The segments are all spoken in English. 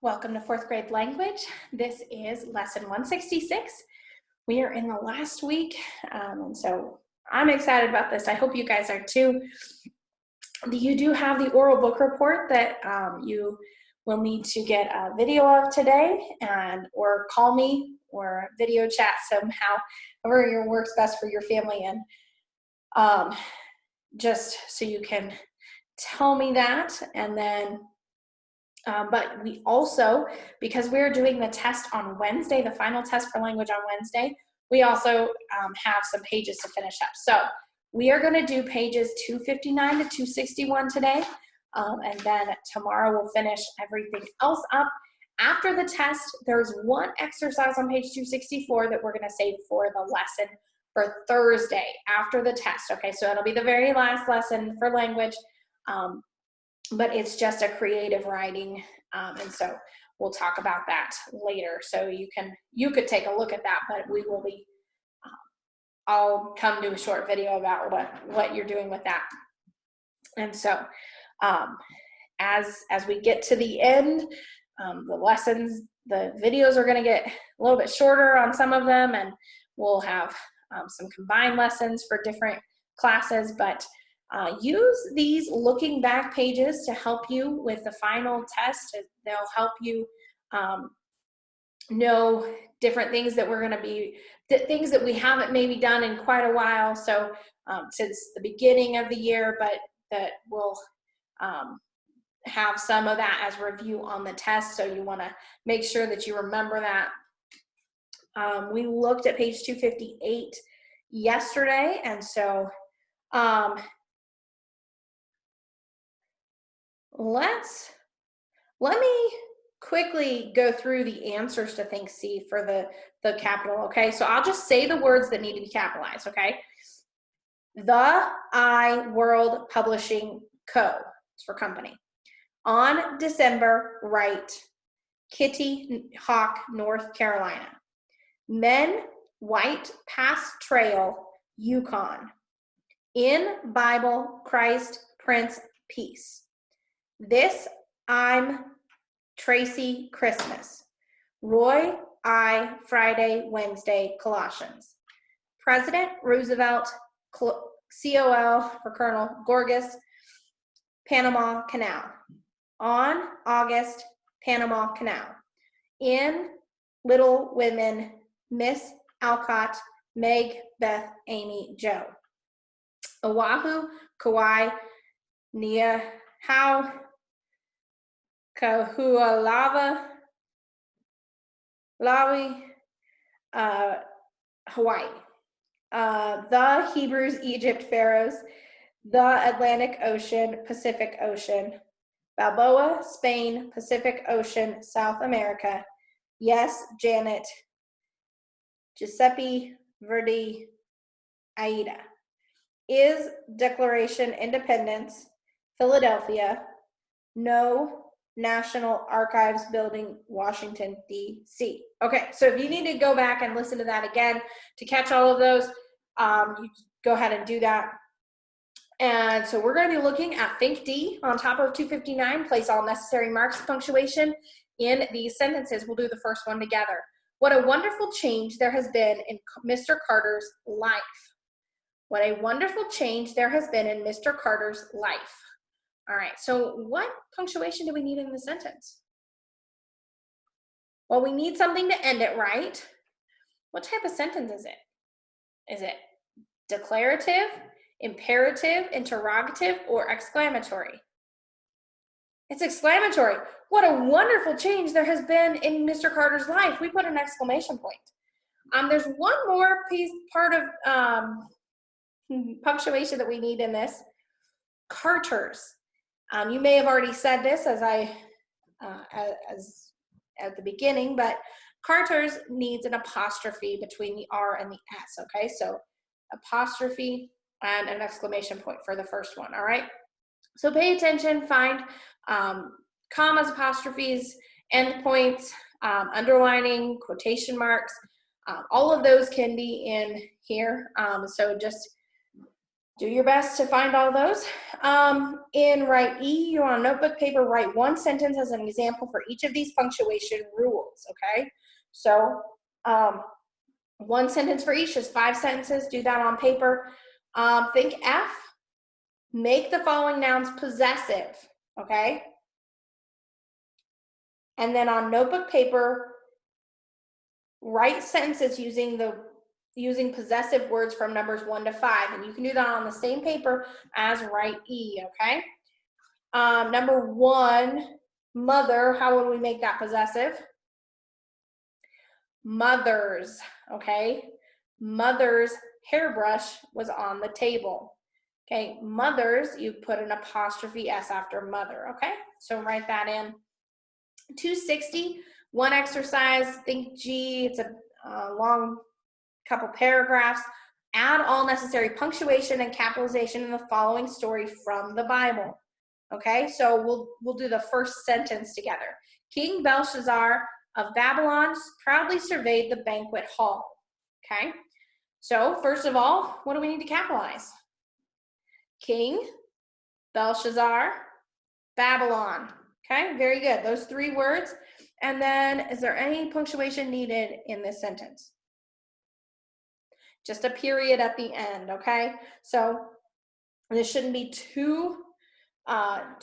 Welcome to fourth grade language. This is lesson 166. We are in the last week, and so I'm excited about this. I hope you guys are too. You do have the oral book report that you will need to get a video of today, or call me or video chat somehow, however works best for your family, and just so you can tell me that, and then but we also, because we're doing the test on Wednesday, the final test for language on Wednesday, we also have some pages to finish up. So we are going to do pages 259 to 261 today, and then tomorrow we'll finish everything else up. After the test, there's one exercise on page 264 that we're going to save for the lesson for Thursday after the test. Okay, so it'll be the very last lesson for language. But it's just a creative writing, and so we'll talk about that later. So you could take a look at that, but we will be. I'll come to a short video about what you're doing with that. And so, as we get to the end, the lessons, the videos are going to get a little bit shorter on some of them, and we'll have some combined lessons for different classes, but. Use these looking back pages to help you with the final test. They'll help you know different things that we're going to be, things that we haven't maybe done in quite a while. So since the beginning of the year, but that will have some of that as review on the test. So you want to make sure that you remember that. We looked at page 258 yesterday, and so let me quickly go through the answers to think C for the capital, okay? So I'll just say the words that need to be capitalized, okay? The I World Publishing Co. It's for company. On December, right. Kitty Hawk, North Carolina. Men, White Pass Trail, Yukon. In Bible, Christ, Prince, Peace. This, I'm Tracy, Christmas. Roy, I, Friday, Wednesday, Colossians. President Roosevelt, COL for Colonel, Gorgas, Panama Canal. On August, Panama Canal. In Little Women, Miss Alcott, Meg, Beth, Amy, Joe. Oahu, Kauai, Nia, How, Kahualava, Lawi, Hawaii. The Hebrews, Egypt, Pharaohs. The Atlantic Ocean, Pacific Ocean. Balboa, Spain, Pacific Ocean, South America. Yes, Janet. Giuseppe Verdi, Aida. Is Declaration Independence, Philadelphia. No, National Archives Building, Washington, D.C. Okay, so if you need to go back and listen to that again to catch all of those, you go ahead and do that. And so we're going to be looking at Think D on top of 259, place all necessary marks of punctuation in these sentences. We'll do the first one together. What a wonderful change there has been in Mr. Carter's life. What a wonderful change there has been in Mr. Carter's life. All right, so what punctuation do we need in the sentence? Well, we need something to end it, right? What type of sentence is it? Is it declarative, imperative, interrogative, or exclamatory? It's exclamatory. What a wonderful change there has been in Mr. Carter's life. We put an exclamation point. There's one more part of punctuation that we need in this. Carter's. You may have already said this as at the beginning, but Carter's needs an apostrophe between the R and the S, okay? So apostrophe and an exclamation point for the first one, all right? So pay attention, find commas, apostrophes, endpoints, underlining, quotation marks. All of those can be in here, so just Do your best to find all those. In Write E, you're on notebook paper, write one sentence as an example for each of these punctuation rules, okay? So one sentence for each, just 5 sentences, do that on paper. Think F, make the following nouns possessive, okay? And then on notebook paper, write sentences using possessive words from numbers 1 to 5, and you can do that on the same paper as Write E, okay? Number 1, mother, how would we make that possessive? Mothers, okay? Mother's hairbrush was on the table. Okay, mothers, you put an apostrophe S after mother, okay? So write that in. 260, one exercise, think G, it's a long couple paragraphs. Add all necessary punctuation and capitalization in the following story from the Bible. Okay, so we'll do the first sentence together. King Belshazzar of Babylon proudly surveyed the banquet hall. Okay, so first of all, what do we need to capitalize? King, Belshazzar, Babylon. Okay, very good. Those 3 words. And then, is there any punctuation needed in this sentence? Just a period at the end, okay? So this shouldn't be too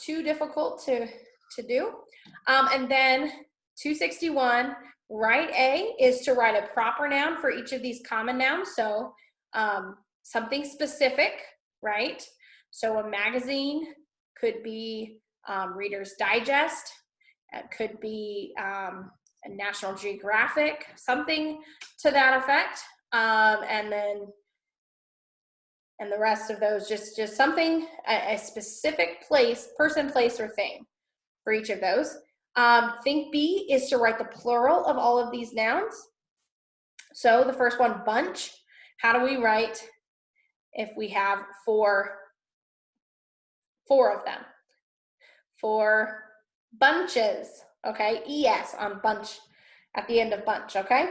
difficult to do. And then 261, write A is to write a proper noun for each of these common nouns. So something specific, right? So a magazine could be Reader's Digest. It could be a National Geographic, something to that effect. And the rest of those, just something, a specific place, person, place, or thing for each of those. Think B is to write the plural of all of these nouns. So the first one, bunch. How do we write if we have four of them? 4 bunches, okay? ES on bunch, at the end of bunch, okay?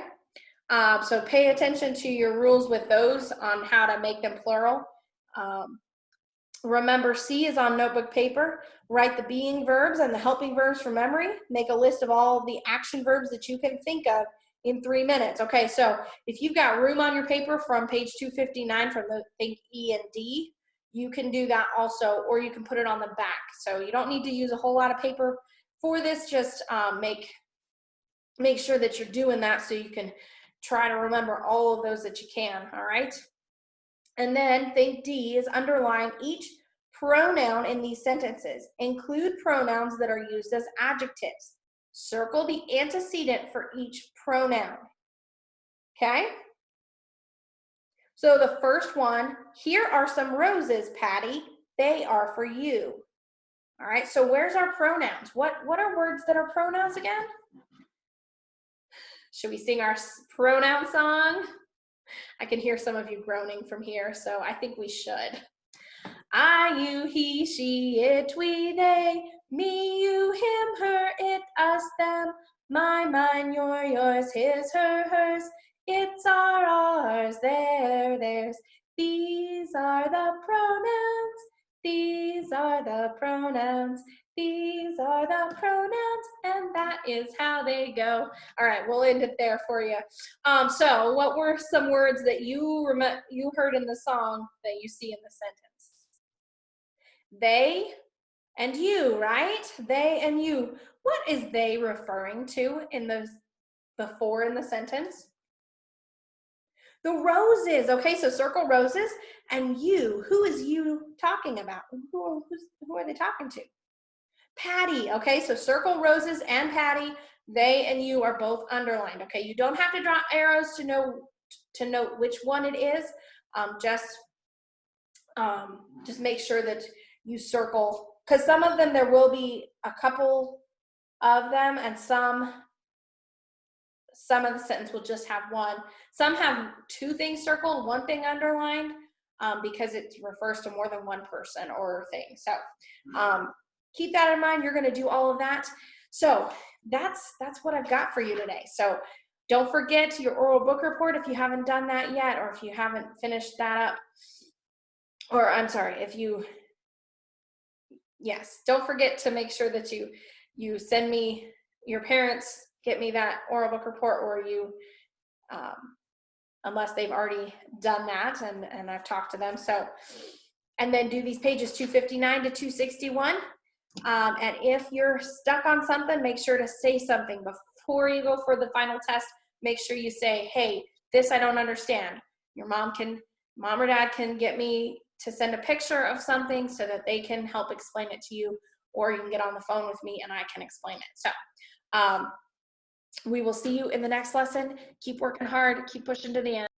So pay attention to your rules with those on how to make them plural. Remember, C is on notebook paper. Write the being verbs and the helping verbs from memory. Make a list of all the action verbs that you can think of in 3 minutes. Okay, so if you've got room on your paper from page 259 from the think E and D, you can do that also, or you can put it on the back. So you don't need to use a whole lot of paper for this. Just make sure that you're doing that so you can try to remember all of those that you can, all right? And then think D is underline each pronoun in these sentences. Include pronouns that are used as adjectives. Circle the antecedent for each pronoun, okay? So the first one, here are some roses, Patty. They are for you. All right, so where's our pronouns? What are words that are pronouns again? Should we sing our pronoun song? I can hear some of you groaning from here, so I think we should. I, you, he, she, it, we, they, me, you, him, her, it, us, them, my, mine, your, yours, his, her, hers, it's our, ours, their, theirs. These are the pronouns. These are the pronouns. These are the pronouns, and that is how they go. All right, we'll end it there for you. So what were some words that you heard in the song that you see in the sentence? They and you, right? They and you. What is they referring to in those before in the sentence? The roses. Okay, so circle roses. And you, who is you talking about? Who are they talking to? Patty. Okay, so circle roses and Patty. They and you are both underlined. Okay, you don't have to draw arrows to note which one it is. Just make sure that you circle, because some of them there will be a couple of them, and some of the sentence will just have one. Some have 2 things circled, 1 thing underlined, because it refers to more than one person or thing. So keep that in mind. You're going to do all of that. So that's what I've got for you today. So don't forget your oral book report if you haven't done that yet, or if you haven't finished that up or I'm sorry, yes, don't forget to make sure that you send me, your parents get me that oral book report, or you, um, unless they've already done that and I've talked to them. So, and then do these pages 259 to 261. And if you're stuck on something, make sure to say something before you go for the final test. Make sure you say, hey, this I don't understand. Your mom or dad can get me to send a picture of something so that they can help explain it to you, or you can get on the phone with me and I can explain it. So we will see you in the next lesson. Keep working hard, keep pushing to the end.